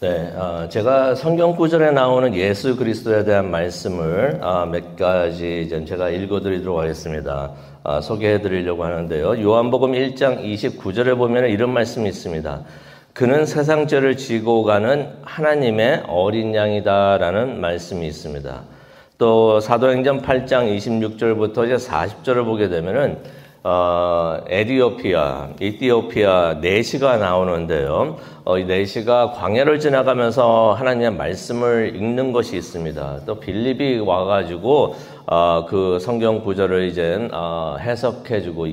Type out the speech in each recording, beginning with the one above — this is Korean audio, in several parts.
네, 제가 성경 구절에 나오는 예수 그리스도에 대한 말씀을 몇 가지 제가 읽어드리도록 하겠습니다. 소개해드리려고 하는데요. 요한복음 1장 29절에 보면 이런 말씀이 있습니다. 그는 세상 죄를 지고 가는 하나님의 어린 양이다라는 말씀이 있습니다. 또 사도행전 8장 26절부터 이제 40절을 보게 되면은 이티오피아 내시가 나오는데요. 이 내시가 광야를 지나가면서 하나님의 말씀을 읽는 것이 있습니다. 또 빌립이 와가지고 그 성경 구절을 이제 해석해주고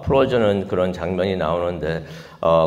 풀어주는 그런 장면이 나오는데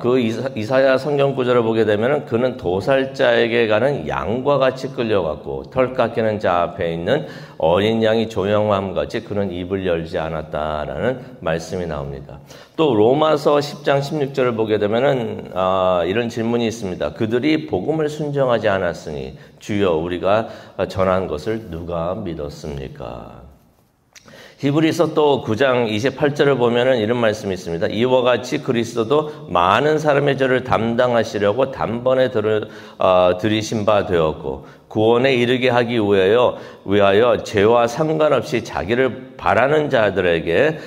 그 이사야 성경 구절을 보게 되면은 그는 도살자에게 가는 양과 같이 끌려갔고 털 깎이는 자 앞에 있는 어린 양이 조용함 같이 그는 입을 열지 않았다라는 말씀이 나옵니다. 또 로마서 10장 16절을 보게 되면은 이런 질문이 있습니다. 그들이 복음을 순종하지 않았으니 주여 우리가 전한 것을 누가 믿었습니까? 히브리서 또 9장 28절을 보면은 이런 말씀이 있습니다. 이와 같이 그리스도도 많은 사람의 죄를 담당하시려고 단번에 들이신 바 되었고 구원에 이르게 하기 위하여 죄와 상관없이 자기를 바라는 자들에게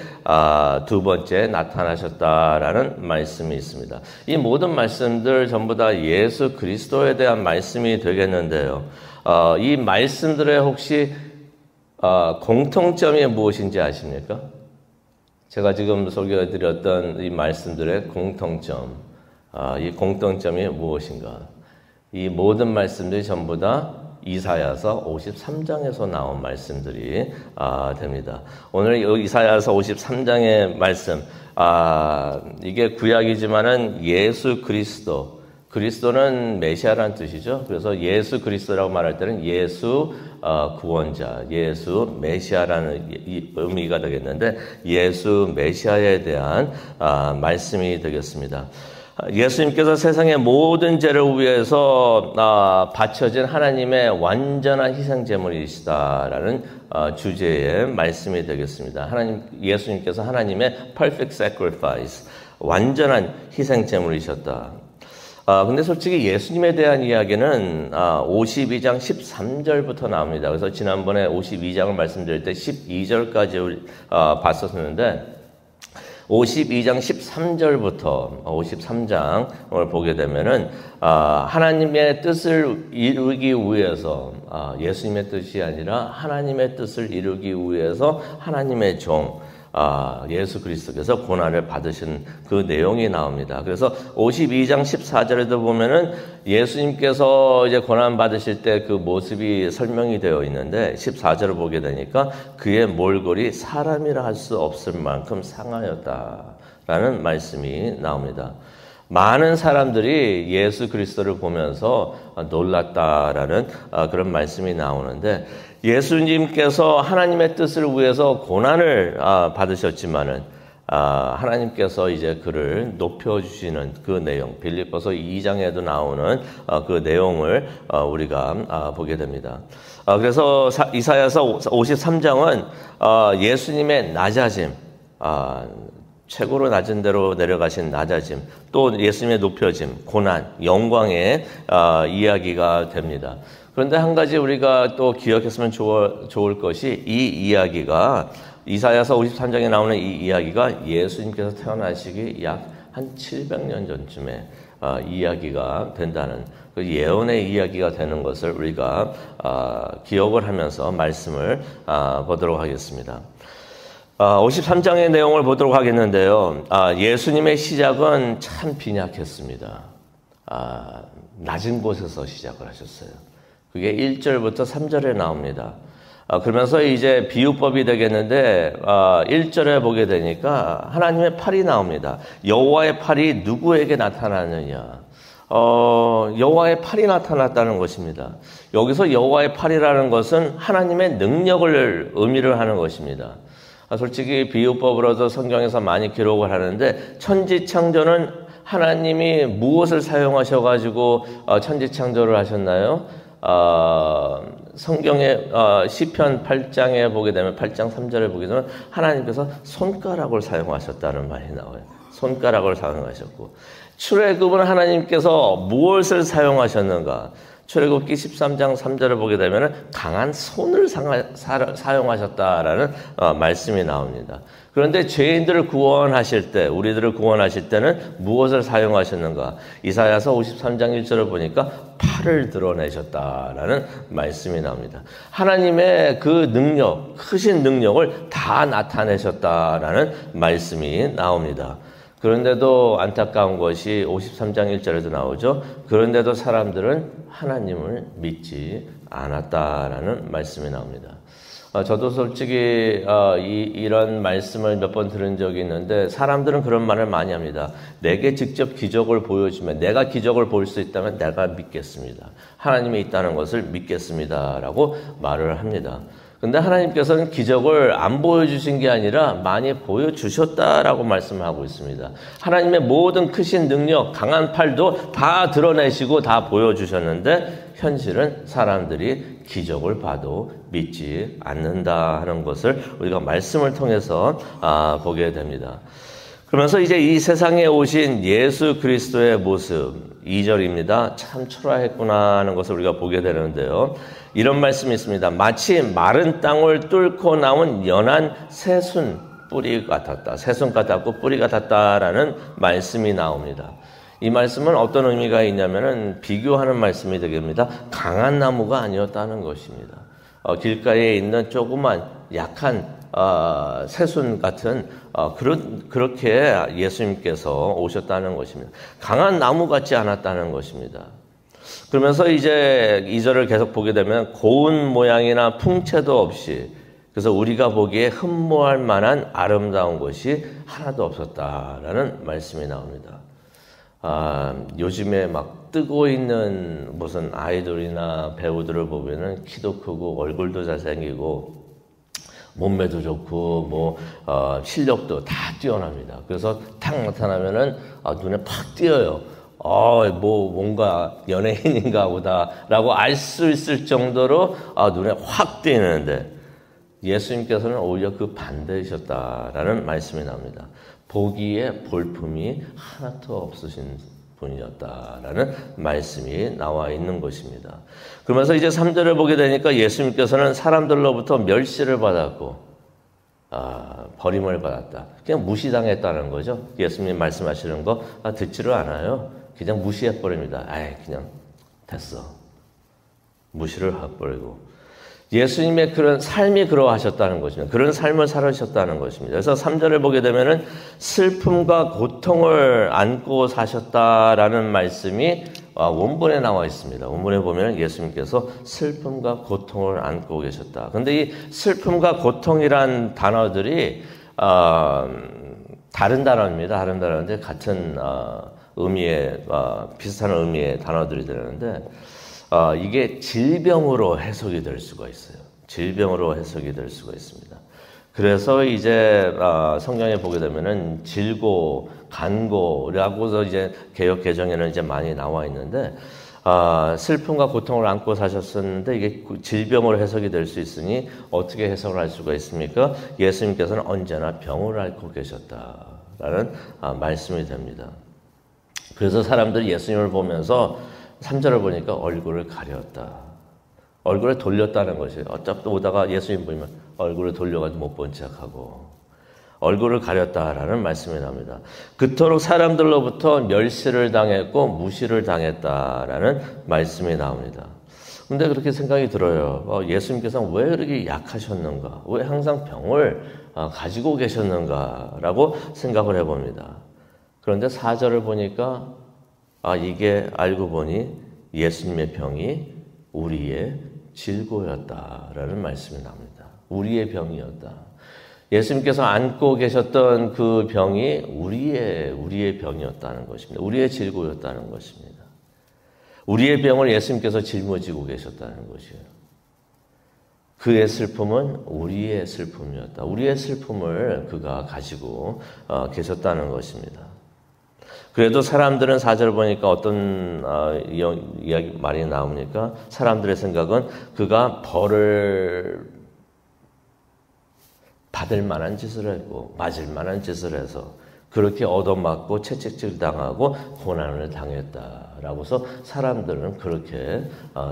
두 번째 나타나셨다라는 말씀이 있습니다. 이 모든 말씀들 전부 다 예수 그리스도에 대한 말씀이 되겠는데요. 이 말씀들에 혹시 공통점이 무엇인지 아십니까? 제가 지금 소개해드렸던 이 말씀들의 공통점, 이 공통점이 무엇인가? 이 모든 말씀들이 전부 다 이사야서 53장에서 나온 말씀들이 됩니다. 오늘 이사야서 53장의 말씀, 이게 구약이지만은 예수 그리스도는 메시아라는 뜻이죠. 그래서 예수 그리스도라고 말할 때는 예수 구원자, 예수 메시아라는 의미가 되겠는데 예수 메시아에 대한 말씀이 되겠습니다. 예수님께서 세상의 모든 죄를 위해서 바쳐진 하나님의 완전한 희생제물이시다라는 주제의 말씀이 되겠습니다. 예수님께서 하나님의 perfect sacrifice, 완전한 희생제물이셨다. 근데 솔직히 예수님에 대한 이야기는 52장 13절부터 나옵니다. 그래서 지난번에 52장을 말씀드릴 때 12절까지 봤었는데 52장 13절부터 53장을 보게 되면은 하나님의 뜻을 이루기 위해서 예수님의 뜻이 아니라 하나님의 뜻을 이루기 위해서 하나님의 종 예수 그리스도께서 고난을 받으신 그 내용이 나옵니다. 그래서 52장 14절에도 보면은 예수님께서 이제 고난 받으실 때 그 모습이 설명이 되어 있는데 14절을 보게 되니까 그의 몰골이 사람이라 할 수 없을 만큼 상하였다라는 말씀이 나옵니다. 많은 사람들이 예수 그리스도를 보면서 놀랐다라는 그런 말씀이 나오는데 예수님께서 하나님의 뜻을 위해서 고난을 받으셨지만은 하나님께서 이제 그를 높여주시는 그 내용, 빌립보서 2장에도 나오는 그 내용을 우리가 보게 됩니다. 그래서 이사야서 53장은 예수님의 낮아짐, 최고로 낮은 데로 내려가신 낮아짐, 또 예수님의 높여짐, 고난, 영광의 이야기가 됩니다. 그런데 한 가지 우리가 또 기억했으면 좋을 것이 이 이야기가 이사야서 53장에 나오는 이 이야기가 예수님께서 태어나시기 약 한 700년 전쯤에 이야기가 된다는 그 예언의 이야기가 되는 것을 우리가 기억을 하면서 말씀을 보도록 하겠습니다. 53장의 내용을 보도록 하겠는데요. 예수님의 시작은 참 빈약했습니다. 낮은 곳에서 시작을 하셨어요. 그게 1절부터 3절에 나옵니다. 그러면서 이제 비유법이 되겠는데 1절에 보게 되니까 하나님의 팔이 나옵니다. 여호와의 팔이 누구에게 나타나느냐? 여호와의 팔이 나타났다는 것입니다. 여기서 여호와의 팔이라는 것은 하나님의 능력을 의미를 하는 것입니다. 솔직히 비유법으로도 성경에서 많이 기록을 하는데 천지창조는 하나님이 무엇을 사용하셔가지고 천지창조를 하셨나요? 성경의 시편 8장에 보게 되면 8장 3절에 보게 되면 하나님께서 손가락을 사용하셨다는 말이 나와요. 손가락을 사용하셨고, 출애굽은 하나님께서 무엇을 사용하셨는가? 출애굽기 13장 3절을 보게 되면 강한 손을 사용하셨다라는 말씀이 나옵니다. 그런데 죄인들을 구원하실 때, 우리들을 구원하실 때는 무엇을 사용하셨는가? 이사야서 53장 1절을 보니까 팔을 드러내셨다라는 말씀이 나옵니다. 하나님의 그 능력, 크신 능력을 다 나타내셨다라는 말씀이 나옵니다. 그런데도 안타까운 것이 53장 1절에도 나오죠. 그런데도 사람들은 하나님을 믿지 않았다라는 말씀이 나옵니다. 저도 솔직히 이런 말씀을 몇 번 들은 적이 있는데, 사람들은 그런 말을 많이 합니다. 내게 직접 기적을 보여주면, 내가 기적을 볼 수 있다면 내가 믿겠습니다. 하나님이 있다는 것을 믿겠습니다 라고 말을 합니다. 근데 하나님께서는 기적을 안 보여주신 게 아니라 많이 보여주셨다라고 말씀하고 있습니다. 하나님의 모든 크신 능력, 강한 팔도 다 드러내시고 다 보여주셨는데, 현실은 사람들이 기적을 봐도 믿지 않는다 하는 것을 우리가 말씀을 통해서 보게 됩니다. 그러면서 이제 이 세상에 오신 예수 그리스도의 모습, 2절입니다. 참 초라했구나 하는 것을 우리가 보게 되는데요. 이런 말씀이 있습니다. 마치 마른 땅을 뚫고 나온 연한 새순 뿌리 같았다. 새순 같았고 뿌리 같았다라는 말씀이 나옵니다. 이 말씀은 어떤 의미가 있냐면은 비교하는 말씀이 되겠습니다. 강한 나무가 아니었다는 것입니다. 길가에 있는 조그만 약한 새순 같은 그렇게 예수님께서 오셨다는 것입니다. 강한 나무 같지 않았다는 것입니다. 그러면서 이제 2절을 계속 보게 되면 고운 모양이나 풍채도 없이, 그래서 우리가 보기에 흠모할 만한 아름다운 것이 하나도 없었다라는 말씀이 나옵니다. 요즘에 막 뜨고 있는 무슨 아이돌이나 배우들을 보면은 키도 크고 얼굴도 잘생기고 몸매도 좋고 실력도 다 뛰어납니다. 그래서 탁 나타나면은 눈에 팍 띄어요. 뭔가 연예인인가 보다라고 알 수 있을 정도로 눈에 확 띄는데, 예수님께서는 오히려 그 반대이셨다라는 말씀이 나옵니다. 보기에 볼품이 하나도 없으신 분이었다라는 말씀이 나와 있는 것입니다. 그러면서 이제 3절을 보게 되니까 예수님께서는 사람들로부터 멸시를 받았고 버림을 받았다. 그냥 무시당했다는 거죠. 예수님 말씀하시는 거 듣지를 않아요. 그냥 무시해버립니다. 그냥 됐어. 무시를 해버리고. 예수님의 그런 삶이 그러하셨다는 것입니다. 그런 삶을 살으셨다는 것입니다. 그래서 3절을 보게 되면은 슬픔과 고통을 안고 사셨다라는 말씀이 원본에 나와 있습니다. 원본에 보면 예수님께서 슬픔과 고통을 안고 계셨다. 그런데 이 슬픔과 고통이란 단어들이 다른 단어입니다. 다른 단어인데 같은 의미의 비슷한 의미의 단어들이 되는데, 이게 질병으로 해석이 될 수가 있어요. 질병으로 해석이 될 수가 있습니다. 그래서 이제 성경에 보게 되면은 질고, 간고라고서 이제 개역 개정에는 이제 많이 나와 있는데, 슬픔과 고통을 안고 사셨었는데 이게 질병으로 해석이 될 수 있으니 어떻게 해석을 할 수가 있습니까? 예수님께서는 언제나 병을 앓고 계셨다라는 말씀이 됩니다. 그래서 사람들이 예수님을 보면서 3절을 보니까 얼굴을 가렸다. 얼굴을 돌렸다는 것이에요. 어차피 오다가 예수님 보면 얼굴을 돌려가지고 못 본 척하고 얼굴을 가렸다라는 말씀이 나옵니다. 그토록 사람들로부터 멸시를 당했고 무시를 당했다라는 말씀이 나옵니다. 근데 그렇게 생각이 들어요. 예수님께서는 왜 그렇게 약하셨는가? 왜 항상 병을 가지고 계셨는가라고 생각을 해봅니다. 그런데 4절을 보니까 이게 알고 보니 예수님의 병이 우리의 질고였다라는 말씀이 나옵니다. 우리의 병이었다. 예수님께서 안고 계셨던 그 병이 우리의 병이었다는 것입니다. 우리의 질고였다는 것입니다. 우리의 병을 예수님께서 짊어지고 계셨다는 것이에요. 그의 슬픔은 우리의 슬픔이었다. 우리의 슬픔을 그가 가지고 계셨다는 것입니다. 그래도 사람들은 4절 보니까 어떤 이야기 말이 나오니까 사람들의 생각은 그가 벌을 받을 만한 짓을 했고 맞을 만한 짓을 해서 그렇게 얻어맞고 채찍질 당하고 고난을 당했다라고서 사람들은 그렇게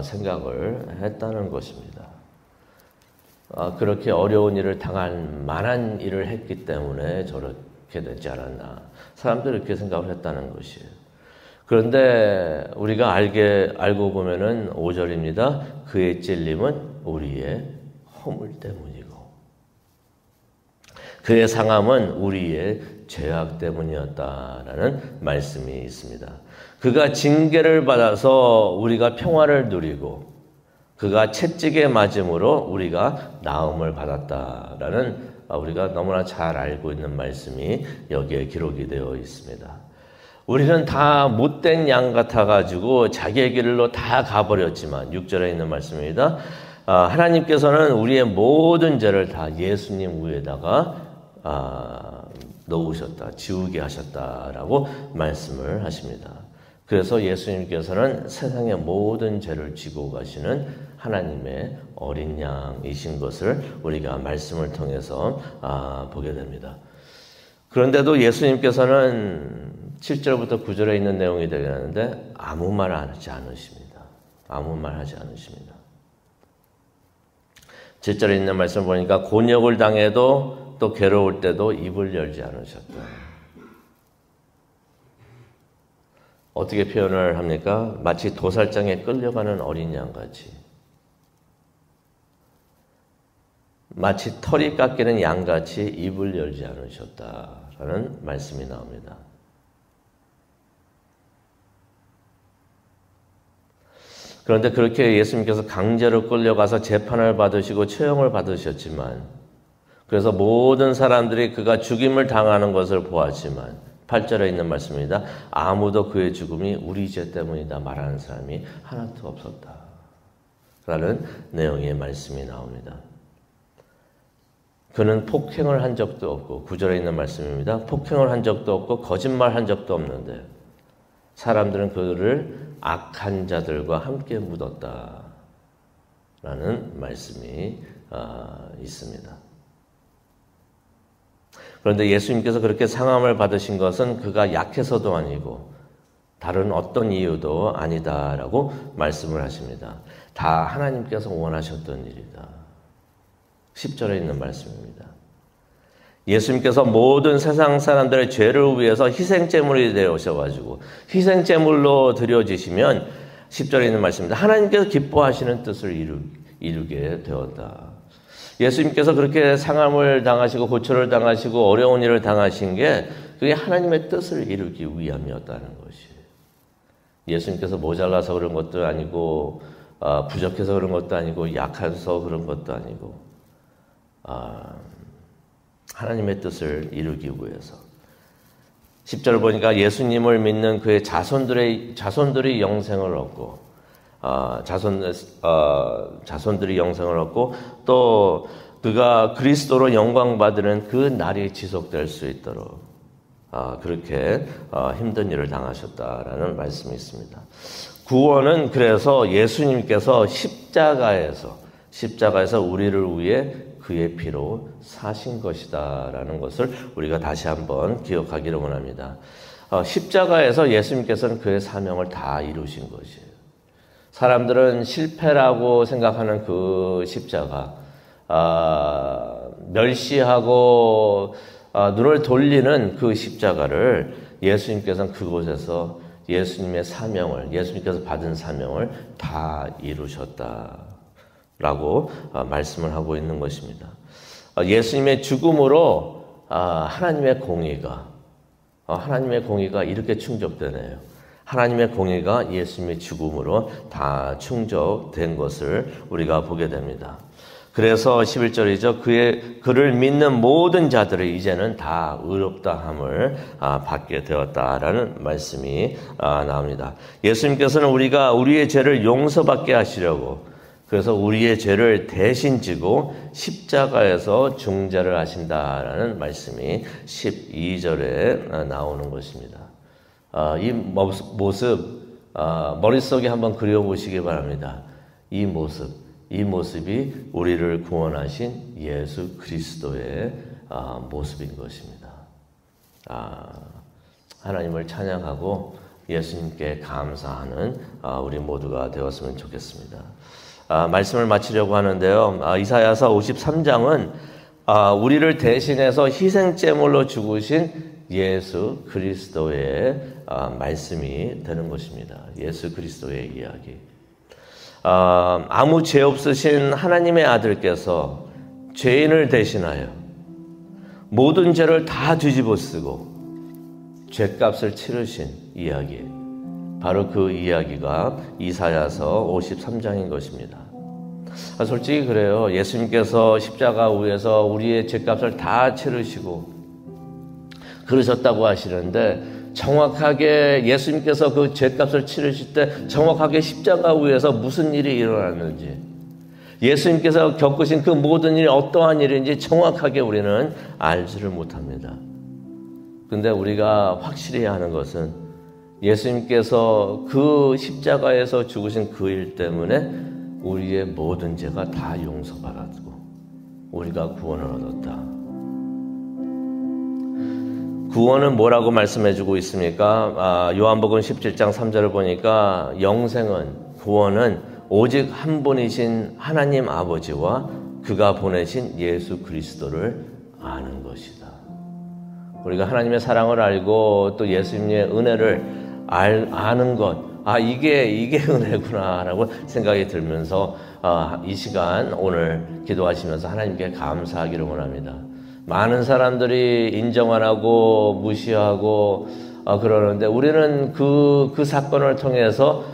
생각을 했다는 것입니다. 그렇게 어려운 일을 당할 만한 일을 했기 때문에 저렇게 되지 않았나. 사람들이 그렇게 생각을 했다는 것이에요. 그런데 우리가 알고 보면은 5절입니다. 그의 찔림은 우리의 허물 때문이고 그의 상함은 우리의 죄악 때문이었다라는 말씀이 있습니다. 그가 징계를 받아서 우리가 평화를 누리고 그가 채찍에 맞음으로 우리가 나음을 받았다라는 우리가 너무나 잘 알고 있는 말씀이 여기에 기록이 되어 있습니다. 우리는 다 못된 양 같아가지고 자기의 길로 다 가버렸지만 6절에 있는 말씀입니다. 하나님께서는 우리의 모든 죄를 다 예수님 위에다가 놓으셨다, 지우게 하셨다라고 말씀을 하십니다. 그래서 예수님께서는 세상의 모든 죄를 지고 가시는 하나님의 어린 양이신 것을 우리가 말씀을 통해서 보게 됩니다. 그런데도 예수님께서는 7절부터 9절에 있는 내용이 되겠는데 아무 말 하지 않으십니다. 아무 말 하지 않으십니다. 7절에 있는 말씀을 보니까 곤욕을 당해도 또 괴로울 때도 입을 열지 않으셨다. 어떻게 표현을 합니까? 마치 도살장에 끌려가는 어린 양같이, 마치 털이 깎이는 양같이 입을 열지 않으셨다라는 말씀이 나옵니다. 그런데 그렇게 예수님께서 강제로 끌려가서 재판을 받으시고 처형을 받으셨지만, 그래서 모든 사람들이 그가 죽임을 당하는 것을 보았지만 8절에 있는 말씀입니다. 아무도 그의 죽음이 우리 죄 때문이다 말하는 사람이 하나도 없었다 라는 내용의 말씀이 나옵니다. 그는 폭행을 한 적도 없고 9절에 있는 말씀입니다. 폭행을 한 적도 없고 거짓말 한 적도 없는데 사람들은 그를 악한 자들과 함께 묻었다 라는 말씀이 있습니다. 그런데 예수님께서 그렇게 상함을 받으신 것은 그가 약해서도 아니고 다른 어떤 이유도 아니다라고 말씀을 하십니다. 다 하나님께서 원하셨던 일이다. 10절에 있는 말씀입니다. 예수님께서 모든 세상 사람들의 죄를 위해서 희생제물이 되어셔가지고 희생제물로 드려지시면 10절에 있는 말씀입니다. 하나님께서 기뻐하시는 뜻을 이루게 되었다. 예수님께서 그렇게 상함을 당하시고 고초를 당하시고 어려운 일을 당하신 게 그게 하나님의 뜻을 이루기 위함이었다는 것이에요. 예수님께서 모자라서 그런 것도 아니고 부족해서 그런 것도 아니고 약해서 그런 것도 아니고 하나님의 뜻을 이루기 위해서 10절을 보니까 예수님을 믿는 그의 자손들이 영생을 얻고 자손들이 영생을 얻고 또 그가 그리스도로 영광 받는 그 날이 지속될 수 있도록 그렇게 힘든 일을 당하셨다라는 말씀이 있습니다. 구원은 그래서 예수님께서 십자가에서 우리를 위해 그의 피로 사신 것이다라는 것을 우리가 다시 한번 기억하기를 원합니다. 십자가에서 예수님께서는 그의 사명을 다 이루신 것이에요. 사람들은 실패라고 생각하는 그 십자가, 멸시하고 눈을 돌리는 그 십자가를 예수님께서는 그곳에서 예수님께서 받은 사명을 다 이루셨다라고 말씀을 하고 있는 것입니다. 예수님의 죽음으로 하나님의 공의가 이렇게 충족되네요. 하나님의 공의가 예수님의 죽음으로 다 충족된 것을 우리가 보게 됩니다. 그래서 11절이죠. 그를 믿는 모든 자들이 이제는 다 의롭다함을 받게 되었다라는 말씀이 나옵니다. 예수님께서는 우리의 죄를 용서받게 하시려고 그래서 우리의 죄를 대신 지고 십자가에서 중재를 하신다라는 말씀이 12절에 나오는 것입니다. 이 모습 머릿속에 한번 그려보시기 바랍니다. 이 모습이 우리를 구원하신 예수 그리스도의 모습인 것입니다. 하나님을 찬양하고 예수님께 감사하는 우리 모두가 되었으면 좋겠습니다. 말씀을 마치려고 하는데요. 이사야서 53장은 우리를 대신해서 희생제물로 죽으신 예수 그리스도의 말씀이 되는 것입니다. 예수 그리스도의 이야기. 아무 죄 없으신 하나님의 아들께서 죄인을 대신하여 모든 죄를 다 뒤집어쓰고 죄값을 치르신 이야기, 바로 그 이야기가 이사야서 53장인 것입니다. 솔직히 그래요. 예수님께서 십자가 위에서 우리의 죄값을 다 치르시고 그러셨다고 하시는데, 정확하게 예수님께서 그 죄값을 치르실 때 정확하게 십자가 위에서 무슨 일이 일어났는지, 예수님께서 겪으신 그 모든 일이 어떠한 일인지 정확하게 우리는 알지를 못합니다. 근데 우리가 확실히 아는 것은 예수님께서 그 십자가에서 죽으신 그 일 때문에 우리의 모든 죄가 다 용서받았고 우리가 구원을 얻었다. 구원은 뭐라고 말씀해주고 있습니까? 요한복음 17장 3절을 보니까 구원은 오직 한 분이신 하나님 아버지와 그가 보내신 예수 그리스도를 아는 것이다. 우리가 하나님의 사랑을 알고 또 예수님의 은혜를 아는 것, 이게 은혜구나라고 생각이 들면서 이 시간 오늘 기도하시면서 하나님께 감사하기를 원합니다. 많은 사람들이 인정 안 하고 무시하고 그러는데 우리는 그 사건을 통해서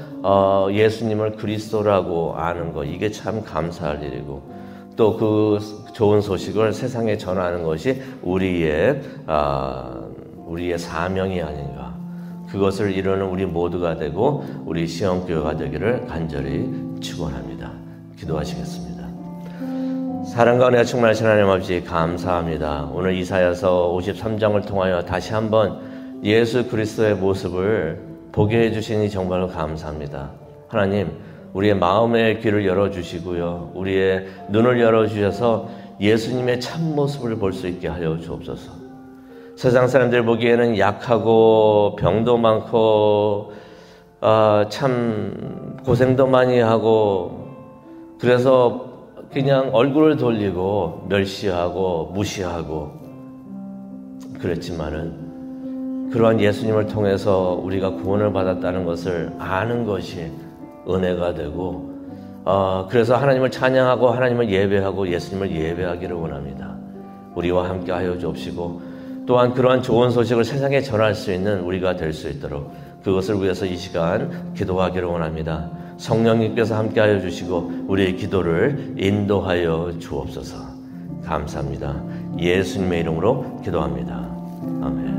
예수님을 그리스도라고 아는 것, 이게 참 감사할 일이고, 또 그 좋은 소식을 세상에 전하는 것이 우리의 사명이 아닌가. 그것을 이루는 우리 모두가 되고 우리 시험교회가 되기를 간절히 축원합니다. 기도하시겠습니다. 사랑과 은혜가 충만하신 하나님 아버지, 감사합니다. 오늘 이사야서 53장을 통하여 다시 한번 예수 그리스도의 모습을 보게 해주시니 정말로 감사합니다. 하나님, 우리의 마음의 귀를 열어주시고요, 우리의 눈을 열어주셔서 예수님의 참모습을 볼 수 있게 하여 주옵소서. 세상 사람들 보기에는 약하고 병도 많고 참 고생도 많이 하고, 그래서 그냥 얼굴을 돌리고 멸시하고 무시하고 그랬지만은, 그러한 예수님을 통해서 우리가 구원을 받았다는 것을 아는 것이 은혜가 되고, 그래서 하나님을 찬양하고 하나님을 예배하고 예수님을 예배하기를 원합니다. 우리와 함께 하여 주옵시고, 또한 그러한 좋은 소식을 세상에 전할 수 있는 우리가 될 수 있도록 그것을 위해서 이 시간 기도하기를 원합니다. 성령님께서 함께 하여 주시고 우리의 기도를 인도하여 주옵소서. 감사합니다. 예수님의 이름으로 기도합니다. 아멘.